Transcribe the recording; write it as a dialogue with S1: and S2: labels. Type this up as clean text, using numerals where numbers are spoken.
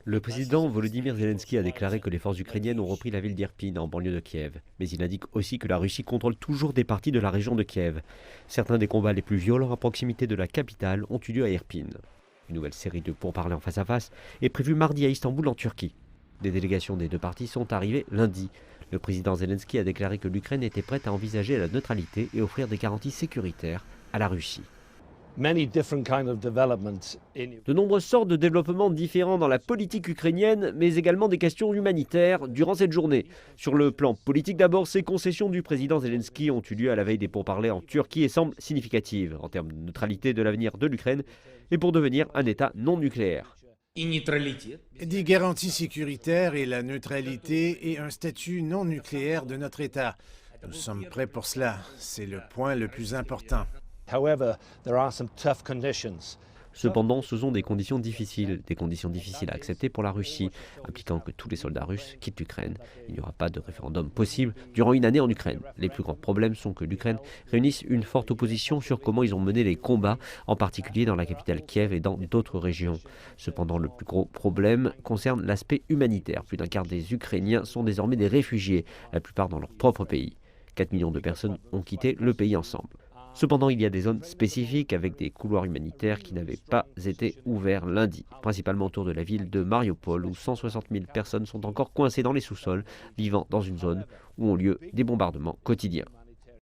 S1: Le président Volodymyr Zelensky a déclaré que les forces ukrainiennes ont repris la ville d'Irpin, en banlieue de Kiev. Mais il indique aussi que la Russie contrôle toujours des parties de la région de Kiev. Certains des combats les plus violents à proximité de la capitale ont eu lieu à Irpin. Une nouvelle série de pourparlers en face à face est prévue mardi à Istanbul, en Turquie. Des délégations des deux parties sont arrivées lundi. Le président Zelensky a déclaré que l'Ukraine était prête à envisager la neutralité et offrir des garanties sécuritaires à la Russie. De nombreuses sortes de développements différents dans la politique ukrainienne, mais également des questions humanitaires durant cette journée. Sur le plan politique d'abord, ces concessions du président Zelensky ont eu lieu à la veille des pourparlers en Turquie et semblent significatives en termes de neutralité de l'avenir de l'Ukraine et pour devenir un État non nucléaire.
S2: Des garanties sécuritaires et la neutralité et un statut non nucléaire de notre État. Nous sommes prêts pour cela. C'est le point le plus important.
S1: Cependant, ce sont des conditions difficiles à accepter pour la Russie, impliquant que tous les soldats russes quittent l'Ukraine. Il n'y aura pas de référendum possible durant une année en Ukraine. Les plus grands problèmes sont que l'Ukraine réunisse une forte opposition sur comment ils ont mené les combats, en particulier dans la capitale Kiev et dans d'autres régions. Cependant, le plus gros problème concerne l'aspect humanitaire. Plus d'un quart des Ukrainiens sont désormais des réfugiés, la plupart dans leur propre pays. 4 millions de personnes ont quitté le pays ensemble. Cependant, il y a des zones spécifiques avec des couloirs humanitaires qui n'avaient pas été ouverts lundi, principalement autour de la ville de Mariupol, où 160 000 personnes sont encore coincées dans les sous-sols, vivant dans une zone où ont lieu des bombardements quotidiens.